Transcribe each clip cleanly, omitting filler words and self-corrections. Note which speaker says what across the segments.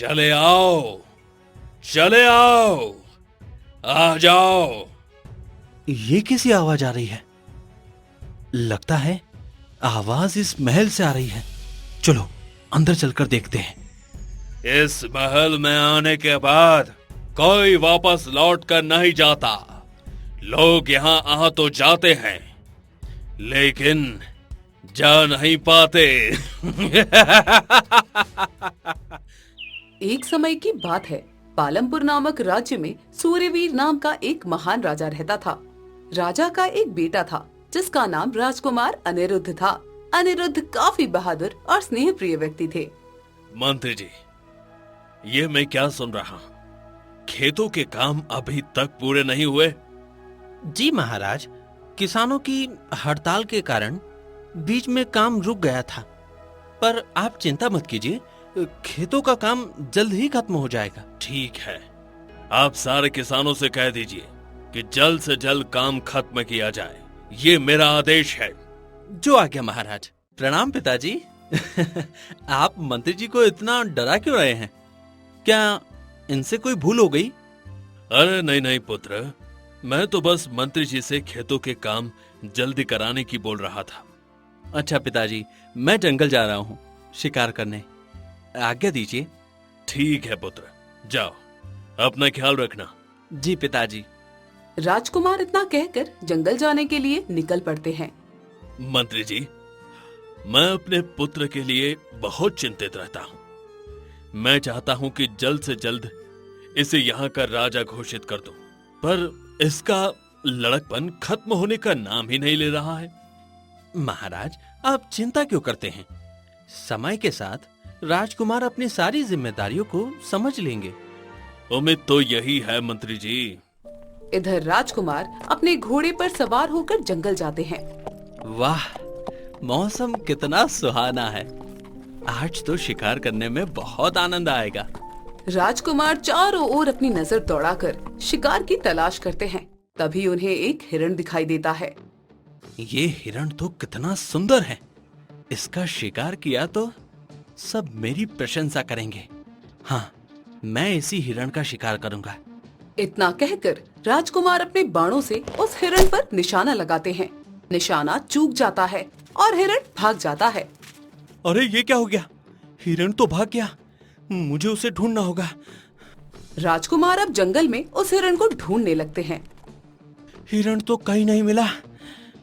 Speaker 1: चले आओ, चले आओ, आ जाओ।
Speaker 2: ये किसी आवाज आ रही है? लगता है आवाज इस महल से आ रही है। चलो अंदर चलकर देखते हैं।
Speaker 1: इस महल में आने के बाद कोई वापस लौट कर नहीं जाता। लोग यहाँ आ तो जाते हैं, लेकिन जा नहीं पाते।
Speaker 3: एक समय की बात है। पालमपुर नामक राज्य में सूर्यवीर नाम का एक महान राजा रहता था। राजा का एक बेटा था जिसका नाम राजकुमार अनिरुद्ध था। अनिरुद्ध काफी बहादुर और स्नेह प्रिय व्यक्ति थे।
Speaker 1: मंत्री जी, ये मैं क्या सुन रहा हूँ? खेतों के काम अभी तक पूरे नहीं हुए?
Speaker 2: जी महाराज, किसानों की हड़ताल के कारण बीच में काम रुक गया था, पर आप चिंता मत कीजिए, खेतों का काम जल्द ही खत्म हो जाएगा।
Speaker 1: ठीक है, आप सारे किसानों से कह दीजिए कि जल्द से जल्द काम खत्म किया जाए। ये मेरा आदेश है।
Speaker 2: जो आ गया महाराज। प्रणाम पिताजी। आप मंत्री जी को इतना डरा क्यों रहे हैं? क्या इनसे कोई भूल हो गई?
Speaker 1: अरे नहीं नहीं पुत्र, मैं तो बस मंत्री जी से खेतों के काम जल्दी कराने की बोल रहा था।
Speaker 2: अच्छा पिताजी, मैं जंगल जा रहा हूँ शिकार करने, आज्ञा दीजिए।
Speaker 1: ठीक है पुत्र, जाओ, अपना ख्याल रखना।
Speaker 2: जी पिताजी।
Speaker 3: राजकुमार इतना कहकर जंगल जाने के लिए निकल पड़ते हैं।
Speaker 1: मंत्री जी, मैं अपने पुत्र के लिए बहुत चिंतित रहता हूँ। मैं चाहता हूँ कि जल्द से जल्द इसे यहाँ का राजा घोषित कर दूं, पर इसका लड़कपन खत्म होने का नाम ही नहीं ले रहा है।
Speaker 2: महाराज, आप चिंता क्यों करते हैं? समय के साथ राजकुमार अपनी सारी जिम्मेदारियों को समझ लेंगे।
Speaker 1: उम्मीद तो यही है मंत्री जी।
Speaker 3: इधर राजकुमार अपने घोड़े पर सवार होकर जंगल जाते हैं।
Speaker 2: वाह, मौसम कितना सुहाना है। आज तो शिकार करने में बहुत आनंद आएगा।
Speaker 3: राजकुमार चारों ओर अपनी नजर दौड़ाकर शिकार की तलाश करते हैं। तभी उन्हें एक हिरण दिखाई देता है।
Speaker 2: ये हिरण तो कितना सुंदर है। इसका शिकार किया तो सब मेरी प्रशंसा करेंगे। हाँ, मैं इसी हिरण का शिकार करूंगा।
Speaker 3: इतना कहकर राजकुमार अपने बाणों से उस हिरण पर निशाना लगाते हैं। निशाना चूक जाता है और हिरण भाग जाता है।
Speaker 2: अरे ये क्या हो गया? हिरण तो भाग गया। मुझे उसे ढूंढना होगा।
Speaker 3: राजकुमार अब जंगल में उस हिरण को ढूंढने लगते हैं।
Speaker 2: हिरण तो कहीं नहीं मिला।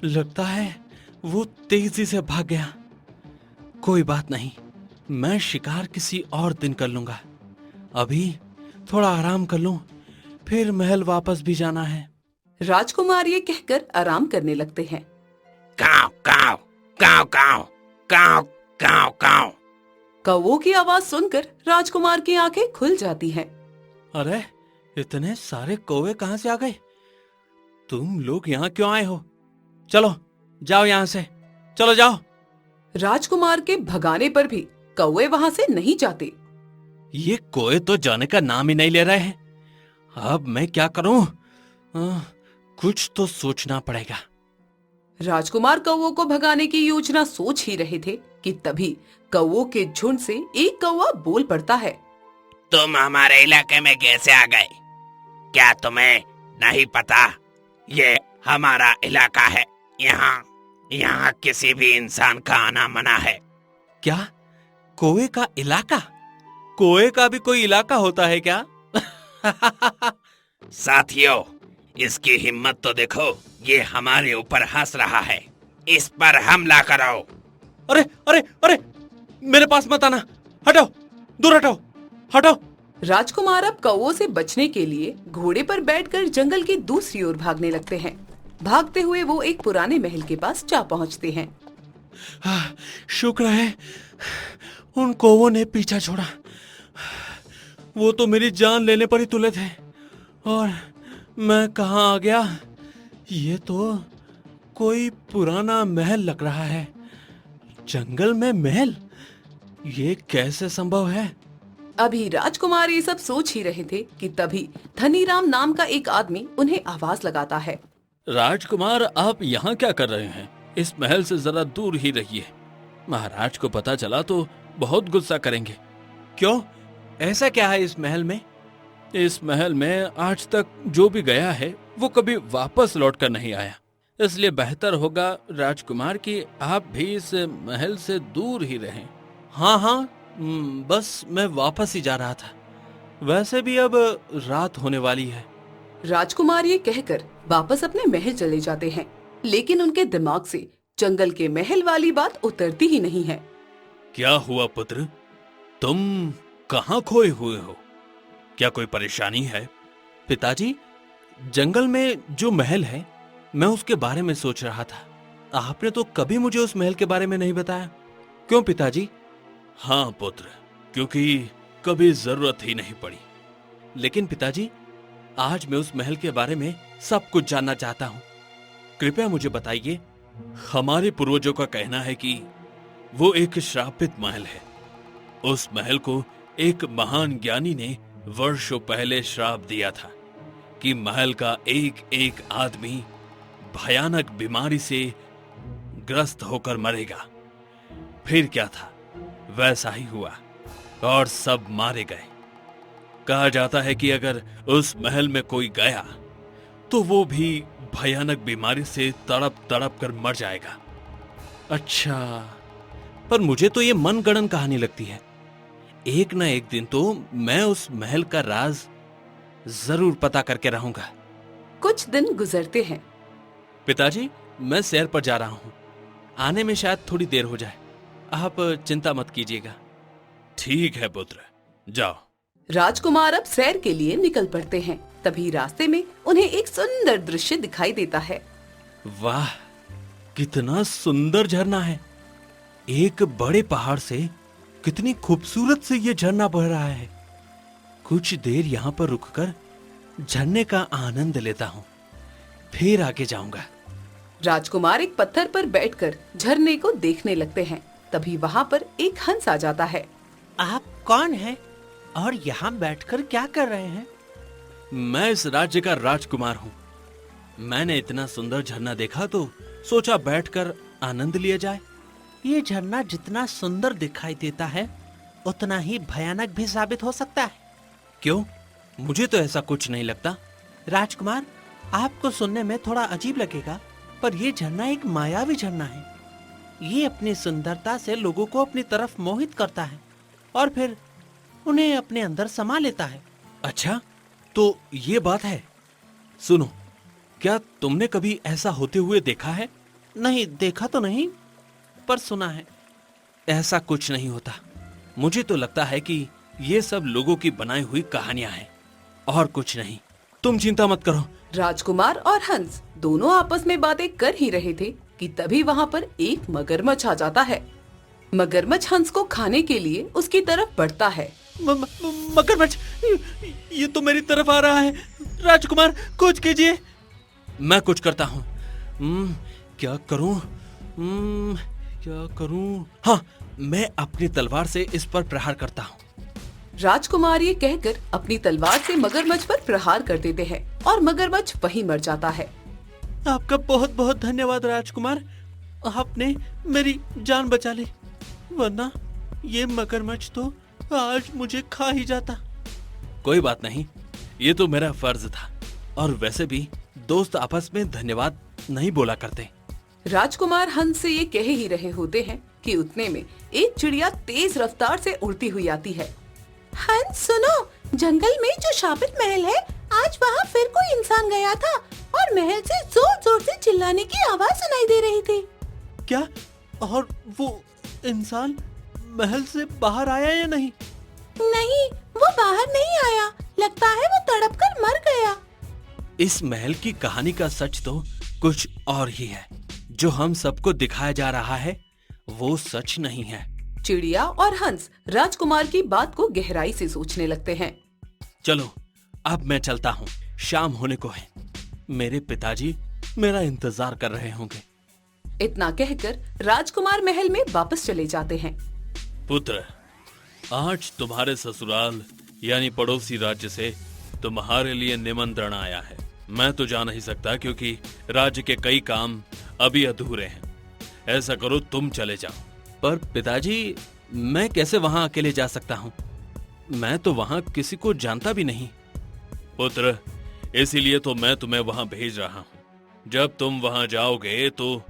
Speaker 2: लगता है वो तेजी से भाग गया। कोई बात नहीं, मैं शिकार किसी और दिन कर लूंगा। अभी थोड़ा आराम कर लूं, फिर महल वापस भी जाना है।
Speaker 3: राजकुमार ये कहकर आराम करने लगते हैं।
Speaker 1: काव काव काव काव काव काव काव।
Speaker 3: कौवों की आवाज सुनकर राजकुमार की आंखें खुल जाती हैं।
Speaker 2: अरे, इतने सारे कौवे कहां से आ गए? तुम लोग यहाँ क्यों आए हो? चलो जाओ यहाँ से, चलो जाओ।
Speaker 3: राजकुमार के भगाने पर भी कौवे वहाँ से नहीं जाते।
Speaker 2: ये कौवे तो जाने का नाम ही नहीं ले रहे हैं। अब मैं क्या करूं? कुछ तो सोचना पड़ेगा।
Speaker 3: राजकुमार कौवों को भगाने की योजना सोच ही रहे थे कि तभी कौवों के झुंड से एक कौवा बोल पड़ता है।
Speaker 4: तुम हमारे इलाके में कैसे आ गए? क्या तुम्हें नहीं पता ये हमारा इलाका है? यहाँ किसी भी इंसान का आना मना है।
Speaker 2: क्या? कौवे का इलाका? कौवे का भी कोई इलाका होता है क्या?
Speaker 4: साथियों, इसकी हिम्मत तो देखो, ये हमारे ऊपर हंस रहा है। इस पर हमला करो।
Speaker 2: अरे अरे अरे, मेरे पास मत आना, हटो, दूर हटो, हटो।
Speaker 3: राजकुमार अब कौवों से बचने के लिए घोड़े पर बैठकर जंगल की दूसरी ओर भागने लगते हैं। भागते हुए वो एक पुराने महल के पास जा पहुंचते हैं।
Speaker 2: शुक्र है उन कौवों ने पीछा छोड़ा। वो तो मेरी जान लेने पर ही तुले थे, और मैं कहाँ आ गया? ये तो कोई पुराना महल लग रहा है। जंगल में महल? ये कैसे संभव है?
Speaker 3: अभी राजकुमार ये सब सोच ही रहे थे कि तभी धनीराम नाम का एक आदमी उन्हें आवाज लगाता है।
Speaker 1: राजकुमार, आप यहाँ क्या कर रहे हैं? इस महल से जरा दूर ही रहिए। महाराज को पता चला तो बहुत गुस्सा करेंगे।
Speaker 2: क्यों? ऐसा क्या है इस महल में? इस महल में आज तक जो भी गया है वो कभी वापस लौट कर नहीं आया, इसलिए बेहतर होगा राजकुमार कि आप भी इस महल से दूर ही रहें। हाँ, बस मैं वापस ही जा रहा था, वैसे भी अब रात होने वाली है।
Speaker 3: राजकुमार ये कहकर वापस अपने महल चले जाते हैं, लेकिन उनके दिमाग से जंगल के महल वाली बात उतरती ही नहीं है।
Speaker 1: क्या हुआ पुत्र, तुम कहाँ खोए हुए हो? क्या कोई परेशानी है?
Speaker 2: पिताजी, जंगल में जो महल है मैं उसके बारे में सोच रहा था। आपने तो कभी मुझे उस महल के बारे में नहीं बताया। क्यों पिताजी?
Speaker 1: हाँ पुत्र, क्योंकि कभी जरूरत ही नहीं पड़ी।
Speaker 2: लेकिन पिताजी, आज मैं उस महल के बारे में सब कुछ जानना चाहता हूँ, कृपया मुझे बताइए।
Speaker 1: हमारे पूर्वजों का कहना है कि वो एक श्रापित महल है। उस महल को एक महान ज्ञानी ने वर्षों पहले श्राप दिया था कि महल का एक एक आदमी भयानक बीमारी से ग्रस्त होकर मरेगा। फिर क्या था, वैसा ही हुआ और सब मारे गए। कहा जाता है कि अगर उस महल में कोई गया तो वो भी भयानक बीमारी से तड़प तड़प कर मर जाएगा।
Speaker 2: अच्छा, पर मुझे तो ये मनगढ़ंत कहानी लगती है। एक न एक दिन तो मैं उस महल का राज जरूर पता करके रहूंगा।
Speaker 3: कुछ दिन गुजरते हैं।
Speaker 2: पिताजी, मैं सैर पर जा रहा हूँ, आने में शायद थोड़ी देर हो जाए, आप चिंता मत कीजिएगा।
Speaker 1: ठीक है पुत्र, जाओ।
Speaker 3: राजकुमार अब सैर के लिए निकल पड़ते हैं। तभी रास्ते में उन्हें एक सुंदर दृश्य दिखाई देता है।
Speaker 2: वाह, कितना सुंदर झरना है। एक बड़े पहाड़ से कितनी खूबसूरत से ये झरना बह रहा है। कुछ देर यहाँ पर रुककर झरने का आनंद लेता हूँ, फिर आगे जाऊंगा।
Speaker 3: राजकुमार एक पत्थर पर बैठकर झरने को देखने लगते हैं। तभी वहाँ पर एक हंस आ जाता है।
Speaker 2: आप कौन हैं और यहाँ बैठकर क्या कर रहे हैं? मैं इस राज्य का राजकुमार हूँ। मैंने इतना सुंदर झरना देखा तो सोचा बैठकर आनंद लिया जाए। ये झरना जितना सुंदर दिखाई देता है उतना ही भयानक भी साबित हो सकता है। क्यों? मुझे तो ऐसा कुछ नहीं लगता। राजकुमार, आपको सुनने में थोड़ा अजीब लगेगा, पर यह झरना एक मायावी झरना है। ये अपनी सुंदरता से लोगों को अपनी तरफ मोहित करता है और फिर उन्हें अपने अंदर समा लेता है। अच्छा, तो ये बात है। सुनो, क्या तुमने कभी ऐसा होते हुए देखा है? नहीं, देखा तो नहीं, पर सुना है। ऐसा कुछ नहीं होता। मुझे तो लगता है कि ये सब लोगों की बनाई हुई कहानियां हैं और कुछ नहीं। तुम चिंता मत करो।
Speaker 3: राजकुमार और हंस दोनों आपस में बातें कर ही रहे थे कि तभी वहाँ पर एक मगरमच्छ आ जाता है। मगरमच्छ हंस को खाने के लिए उसकी तरफ बढ़ता है।
Speaker 2: मगरमच्छ, ये तो मेरी तरफ आ रहा है। राजकुमार, कुछ कीजिए। मैं कुछ करता हूँ। क्या करूँ? क्या करूँ? हाँ, मैं अपनी तलवार से इस पर प्रहार करता हूँ।
Speaker 3: राजकुमार ये कहकर अपनी तलवार से मगरमच्छ पर प्रहार कर देते हैं और मगरमच्छ वहीं मर जाता है।
Speaker 2: आपका बहुत बहुत धन्यवाद राजकुमार, आपने मेरी जान बचा ली, वरना ये मगरमच्छ तो आज मुझे खा ही जाता। कोई बात नहीं, ये तो मेरा फर्ज था, और वैसे भी दोस्त आपस में धन्यवाद नहीं बोला करते।
Speaker 3: राजकुमार हंस से ये कह ही रहे होते हैं कि उतने में एक चिड़िया तेज रफ्तार से उड़ती हुई आती है। हंस सुनो, जंगल में जो शापित महल है, आज वहाँ फिर कोई इंसान गया था और महल से जोर जोर से चिल्लाने की आवाज सुनाई दे रही थी।
Speaker 2: क्या? और वो इंसान महल से बाहर आया या नहीं?
Speaker 3: नहीं, वो बाहर नहीं आया, लगता है वो तड़पकर मर गया।
Speaker 2: इस महल की कहानी का सच तो कुछ और ही है। जो हम सबको दिखाया जा रहा है वो सच नहीं है।
Speaker 3: चिड़िया और हंस राजकुमार की बात को गहराई से सोचने लगते हैं।
Speaker 2: चलो, अब मैं चलता हूँ, शाम होने को है। मेरे पिताजी मेरा इंतजार कर रहे होंगे।
Speaker 3: इतना कहकर राजकुमार महल में वापस चले जाते हैं।
Speaker 1: पुत्र, आज तुम्हारे ससुराल यानी पड़ोसी राज्य से तुम्हारे लिए निमंत्रण आया है। मैं तो जा नहीं सकता क्योंकि राज्य के कई काम अभी अधूरे हैं। ऐसा करो, तुम चले जाओ। पर पिताजी, मैं कैसे वहां अकेले जा सकता हूँ?
Speaker 2: मैं तो वहां किसी को जानता भी नहीं।
Speaker 1: पुत्र, इसीलिए तो मैं तुम्हें वहां भेज रहा हूं। जब तुम वहां जाओगे तो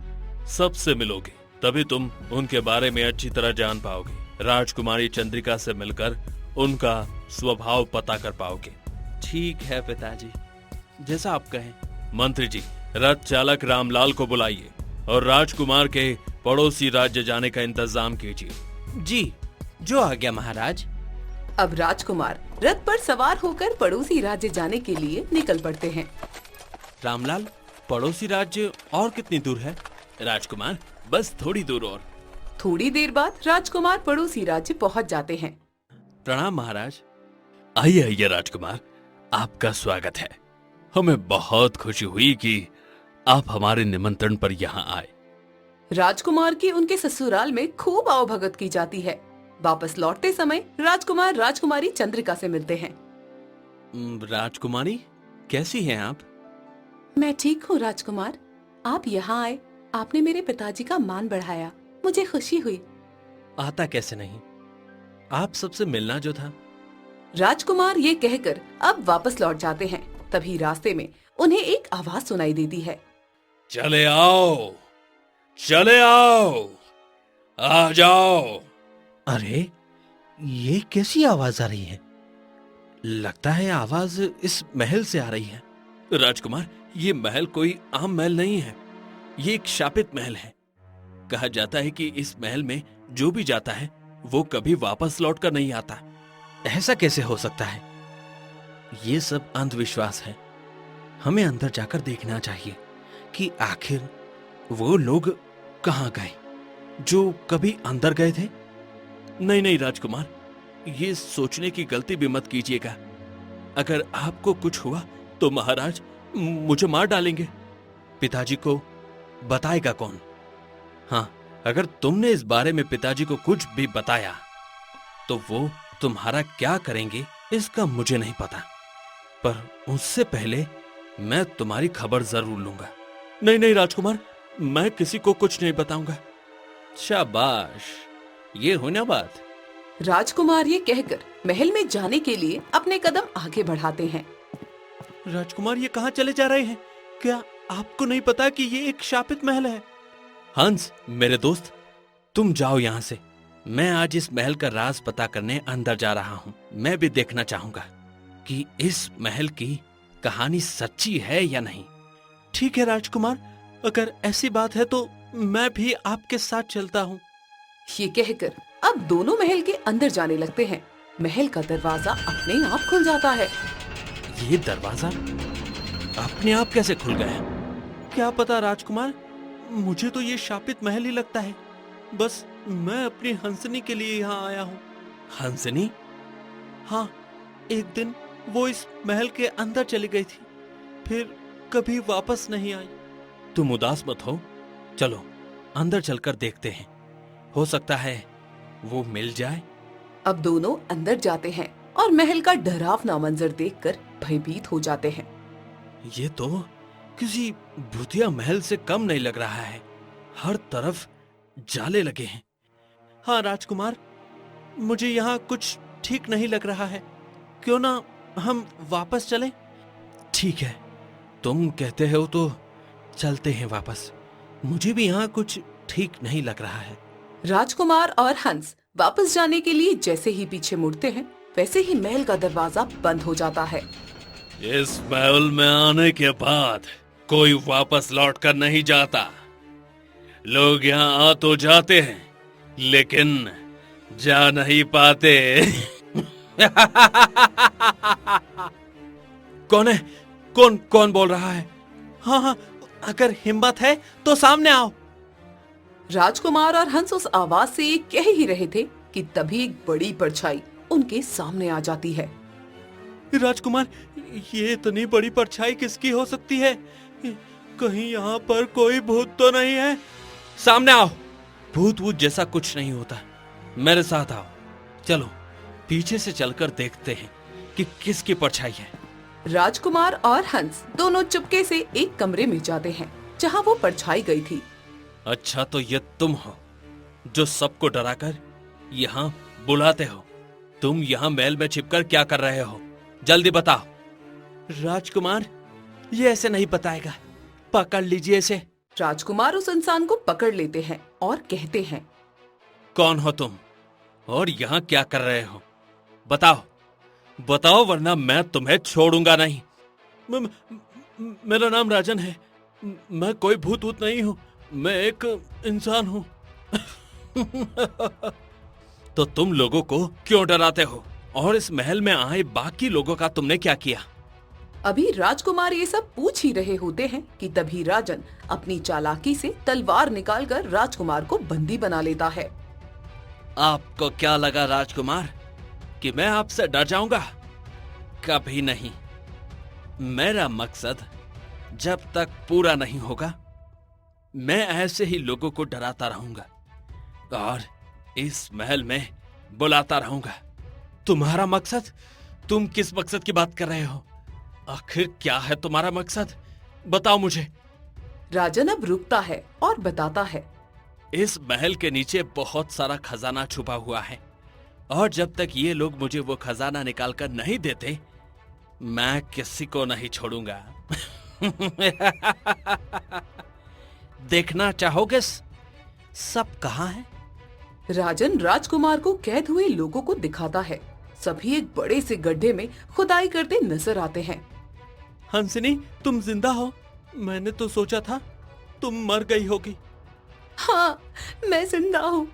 Speaker 1: सबसे मिलोगे, तभी तुम उनके बारे में अच्छी तरह जान पाओगे। राजकुमारी चंद्रिका से मिलकर उनका स्वभाव पता कर पाओगे।
Speaker 2: ठीक है पिताजी, जैसा आप कहें।
Speaker 1: मंत्री जी, रथ चालक रामलाल को बुलाइए और राजकुमार के पड़ोसी राज्य जाने का इंतजाम कीजिए।
Speaker 2: जी, जो आज्ञा महाराज।
Speaker 3: अब राजकुमार रथ पर सवार होकर पड़ोसी राज्य जाने के लिए निकल पड़ते हैं।
Speaker 2: रामलाल, पड़ोसी राज्य और कितनी दूर है?
Speaker 1: राजकुमार, बस थोड़ी दूर और।
Speaker 3: थोड़ी देर बाद राजकुमार पड़ोसी राज्य पहुंच जाते हैं।
Speaker 2: प्रणाम महाराज।
Speaker 1: आइए आइए राजकुमार, आपका स्वागत है। हमें बहुत खुशी हुई कि आप हमारे निमंत्रण पर यहाँ आए।
Speaker 3: राजकुमार की उनके ससुराल में खूब आवभगत की जाती है। वापस लौटते समय राजकुमार राजकुमारी चंद्रिका से मिलते हैं।
Speaker 2: राजकुमारी, कैसी हैं आप?
Speaker 3: मैं ठीक हूँ राजकुमार, आप यहाँ आए, आपने मेरे पिताजी का मान बढ़ाया, मुझे खुशी हुई।
Speaker 2: आता कैसे नहीं, आप सबसे मिलना जो था।
Speaker 3: राजकुमार ये कहकर अब वापस लौट जाते हैं। तभी रास्ते में उन्हें एक आवाज सुनाई देती है।
Speaker 1: चले आओ, चले आओ, आ जाओ।
Speaker 2: अरे, ये कैसी आवाज आ रही है? लगता है आवाज इस महल से आ रही है।
Speaker 1: राजकुमार, ये महल कोई आम महल नहीं है, ये एक शापित महल है। कहा जाता है कि इस महल में जो भी जाता है वो कभी वापस लौटकर नहीं आता।
Speaker 2: ऐसा कैसे हो सकता है? ये सब अंधविश्वास है। हमें अंदर जाकर देखना चाहिए कि आखिर वो लोग कहाँ गए जो कभी अंदर गए थे।
Speaker 1: नहीं नहीं राजकुमार, ये सोचने की गलती भी मत कीजिएगा। अगर आपको कुछ हुआ तो महाराज मुझे मार डालेंगे।
Speaker 2: पिताजी को बताएगा कौन? हाँ, अगर तुमने इस बारे में पिताजी को कुछ भी बताया तो वो तुम्हारा क्या करेंगे इसका मुझे नहीं पता, पर उससे पहले मैं तुम्हारी खबर जरूर लूंगा।
Speaker 1: नहीं नहीं राजकुमार, मैं किसी को कुछ नहीं बताऊंगा।
Speaker 2: शाबाश, ये हो ना बात।
Speaker 3: राजकुमार ये कहकर महल में जाने के लिए अपने कदम आगे बढ़ाते हैं।
Speaker 2: राजकुमार, ये कहाँ चले जा रहे हैं? क्या आपको नहीं पता कि ये एक शापित महल है? हंस, मेरे दोस्त, तुम जाओ यहाँ से। मैं आज इस महल का राज पता करने अंदर जा रहा हूँ। मैं भी देखना चाहूंगा कि इस महल की कहानी सच्ची है या नहीं। ठीक है राजकुमार, अगर ऐसी बात है तो मैं भी आपके साथ चलता हूँ।
Speaker 3: ये कहकर अब दोनों महल के अंदर जाने लगते हैं। महल का दरवाजा अपने आप खुल जाता है।
Speaker 2: ये दरवाजा अपने आप कैसे खुल गया? क्या पता राजकुमार, मुझे तो ये शापित महल ही लगता है। बस मैं अपनी हंसनी के लिए यहाँ आया हूँ। हंसनी? हाँ, एक दिन वो इस महल के अंदर चली गई थी, फिर कभी वापस नहीं आई। तुम उदास मत हो, चलो अंदर चलकर देखते हैं, हो सकता है वो मिल जाए।
Speaker 3: अब दोनों अंदर जाते हैं और महल का डरावना मंजर देखकर भयभीत हो जाते हैं।
Speaker 2: ये तो किसी भूतिया महल से कम नहीं लग रहा है। हर तरफ जाले लगे हैं। हाँ राजकुमार, मुझे यहाँ कुछ ठीक नहीं लग रहा है। क्यों ना हम वापस चलें? ठीक है, तुम कहते हो तो चलते हैं वापस। मुझे भी यहाँ कुछ ठीक नहीं लग रहा है।
Speaker 3: राजकुमार और हंस वापस जाने के लिए जैसे ही पीछे मुड़ते हैं, वैसे ही महल का दरवाजा बंद हो जाता है।
Speaker 1: इस महल में आने के बाद कोई वापस लौट कर नहीं जाता। लोग यहाँ आ तो जाते हैं लेकिन जा नहीं पाते।
Speaker 2: कौन है? कौन बोल रहा है? हाँ हाँ, अगर हिम्मत है तो सामने आओ।
Speaker 3: राजकुमार और हंस उस आवाज से कह ही रहे थे कि तभी एक बड़ी परछाई उनके सामने आ जाती है।
Speaker 2: राजकुमार, ये इतनी बड़ी परछाई किसकी हो सकती है? कहीं यहाँ पर कोई भूत तो नहीं है? सामने आओ। भूत जैसा कुछ नहीं होता, मेरे साथ आओ। चलो पीछे से चलकर देखते हैं कि किसकी परछाई है।
Speaker 3: राजकुमार और हंस दोनों चुपके से एक कमरे में जाते हैं जहाँ वो परछाई गई थी।
Speaker 2: अच्छा, तो ये तुम हो जो सबको डराकर यहाँ बुलाते हो।
Speaker 1: तुम यहाँ महल में छिपकर क्या कर रहे हो? जल्दी बताओ।
Speaker 2: राजकुमार, ये ऐसे नहीं बताएगा, पकड़ लीजिए इसे।
Speaker 3: राजकुमार उस इंसान को पकड़ लेते हैं और कहते हैं,
Speaker 1: कौन हो तुम और यहाँ क्या कर रहे हो? बताओ, बताओ, वरना मैं तुम्हें छोड़ूंगा नहीं।
Speaker 2: मेरा नाम राजन है। मैं कोई भूत वूत नहीं हूँ, मैं एक इंसान हूँ।
Speaker 1: तो तुम लोगों को क्यों डराते हो? और इस महल में आए बाकी लोगों का तुमने क्या किया?
Speaker 3: अभी राजकुमार ये सब पूछ ही रहे होते हैं कि तभी राजन अपनी चालाकी से तलवार निकालकर राजकुमार को बंदी बना लेता है।
Speaker 1: आपको क्या लगा राजकुमार कि मैं आपसे डर जाऊंगा? कभी नहीं। मेरा मकसद जब तक पूरा नहीं होगा, मैं ऐसे ही लोगों को डराता रहूंगा और इस महल में बुलाता रहूंगा।
Speaker 2: तुम्हारा मकसद? तुम किस मकसद की बात कर रहे हो?
Speaker 1: आखिर क्या है तुम्हारा मकसद? बताओ मुझे।
Speaker 3: राजन अब रुकता है और बताता है,
Speaker 1: इस महल के नीचे बहुत सारा खजाना छुपा हुआ है और जब तक ये लोग मुझे वो खजाना निकाल कर नहीं देते, मैं किसी को नहीं छोड़ूंगा। देखना चाहोगे सब कहाँ है?
Speaker 3: राजन राजकुमार को कैद हुए लोगों को दिखाता है। सभी एक बड़े से गड्ढे में खुदाई करते नजर आते हैं।
Speaker 2: हंसिनी, तुम जिंदा हो? मैंने तो सोचा था तुम मर गई होगी।
Speaker 3: हाँ, मैं जिंदा हूँ।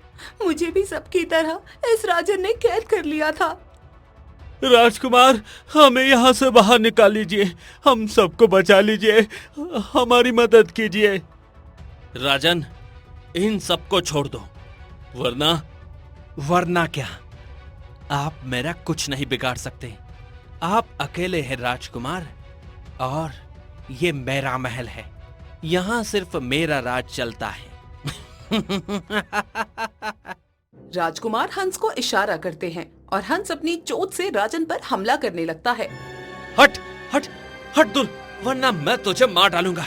Speaker 3: मुझे भी सबकी तरह इस राजन ने कैद कर लिया था।
Speaker 2: राजकुमार, हमें यहाँ से बाहर निकाल लीजिए, हम सबको बचा लीजिए, हमारी मदद कीजिए।
Speaker 1: राजन, इन सबको छोड़ दो, वरना क्या? आप मेरा कुछ नहीं बिगाड़ सकते। आप अकेले हैं राजकुमार, और ये मेरा महल है। यहाँ सिर्फ मेरा राज चलता है।
Speaker 3: राजकुमार हंस को इशारा करते हैं और हंस अपनी चोट से राजन पर हमला करने लगता है।
Speaker 1: हट हट हट दूर, वरना मैं तुझे मार डालूंगा।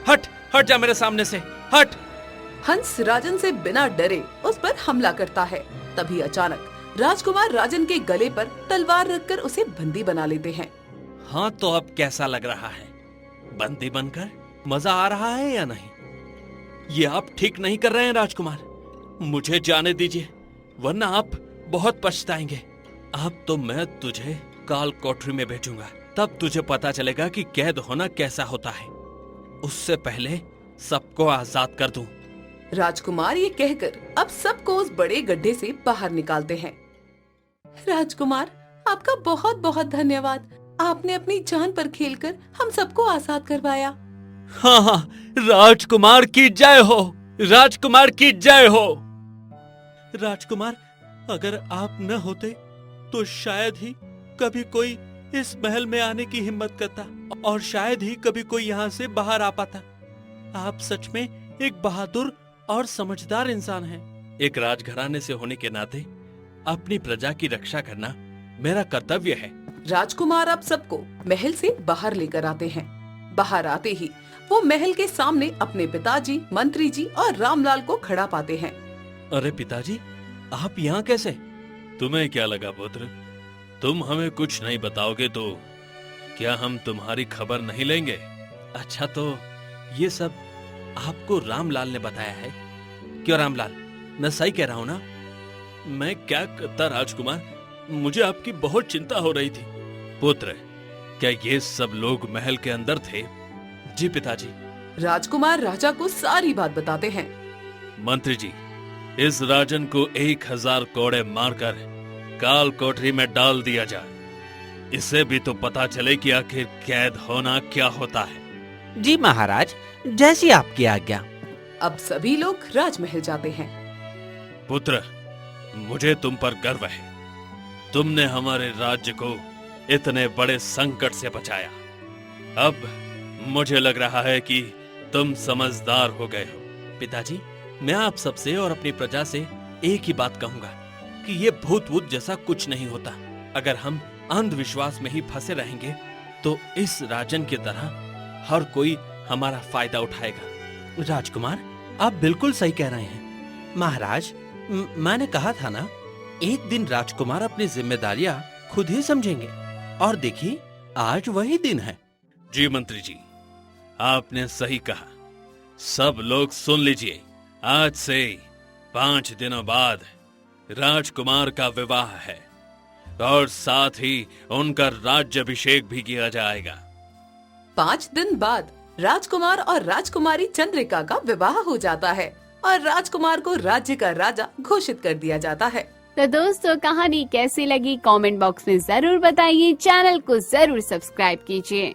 Speaker 1: हट हट जा मेरे सामने से, हट।
Speaker 3: हंस राजन से बिना डरे उस पर हमला करता है। तभी अचानक राजकुमार राजन के गले पर तलवार रखकर उसे बंदी बना लेते हैं।
Speaker 1: हाँ, तो अब कैसा लग रहा है? बंदी बनकर मजा आ रहा है या नहीं? ये आप ठीक नहीं कर रहे हैं राजकुमार। मुझे जाने दीजिए, वरना आप बहुत पछताएंगे। अब तो मैं तुझे काल कोठरी में भेजूंगा, तब तुझे पता चलेगा कि कैद होना कैसा होता है। उससे पहले सबको आजाद कर दूं।
Speaker 3: राजकुमार ये कहकर अब सबको उस बड़े गड्ढे से बाहर निकालते हैं। राजकुमार, आपका बहुत बहुत धन्यवाद। आपने अपनी जान पर खेलकर हम सबको आजाद करवाया।
Speaker 2: हाँ हाँ, राजकुमार की जय हो, राजकुमार की जय हो। राजकुमार, अगर आप न होते तो शायद ही कभी कोई इस महल में आने की हिम्मत करता, और शायद ही कभी कोई यहाँ से बाहर आ पाता। आप सच में एक बहादुर और समझदार इंसान हैं।
Speaker 1: एक राजघराने से होने के नाते अपनी प्रजा की रक्षा करना मेरा कर्तव्य है।
Speaker 3: राजकुमार अब सबको महल से बाहर लेकर आते हैं। बाहर आते ही वो महल के सामने अपने पिताजी, मंत्री जी और रामलाल को खड़ा पाते हैं।
Speaker 1: अरे पिताजी, आप यहाँ कैसे? तुम्हें क्या लगा पुत्र, तुम हमें कुछ नहीं बताओगे तो क्या हम तुम्हारी खबर नहीं लेंगे? अच्छा, तो ये सब आपको रामलाल ने बताया है? क्यों रामलाल, मैं सही कह रहा हूँ ना?
Speaker 2: मैं क्या करता राजकुमार, मुझे आपकी बहुत चिंता हो रही थी।
Speaker 1: पुत्र, क्या ये सब लोग महल के अंदर थे?
Speaker 2: जी पिताजी।
Speaker 3: राजकुमार राजा को सारी बात बताते हैं।
Speaker 1: मंत्री जी, इस राजन को 1000 कोड़े मारकर काल कोठरी में डाल दिया जाए। इसे भी तो पता चले कि आखिर कैद होना क्या होता है।
Speaker 4: जी महाराज, जैसी आपकी आज्ञा।
Speaker 3: अब सभी लोग राजमहल जाते हैं।
Speaker 1: पुत्र, मुझे तुम पर गर्व है। तुमने हमारे राज्य को इतने बड़े संकट से बचाया। अब मुझे लग रहा है कि तुम समझदार हो गए हो।
Speaker 2: पिताजी, मैं आप सबसे और अपनी प्रजा से एक ही बात कहूंगा कि ये भूत वूत जैसा कुछ नहीं होता। अगर हम अंधविश्वास में ही फंसे रहेंगे तो इस राजन की तरह हर कोई हमारा फायदा उठाएगा।
Speaker 4: राजकुमार, आप बिल्कुल सही कह रहे हैं। महाराज, मैंने कहा था ना
Speaker 2: एक दिन राजकुमार अपनी जिम्मेदारियां खुद ही समझेंगे। और देखिए, आज वही दिन है।
Speaker 1: जी मंत्री जी, आपने सही कहा। सब लोग सुन लीजिए, आज से 5 दिनों बाद राजकुमार का विवाह है और साथ ही उनका राज्याभिषेक भी किया जाएगा।
Speaker 3: 5 दिन बाद राजकुमार और राजकुमारी चंद्रिका का विवाह हो जाता है और राजकुमार को राज्य का राजा घोषित कर दिया जाता है।
Speaker 5: तो दोस्तों, कहानी कैसी लगी कमेंट बॉक्स में जरूर बताइए। चैनल को जरूर सब्सक्राइब कीजिए।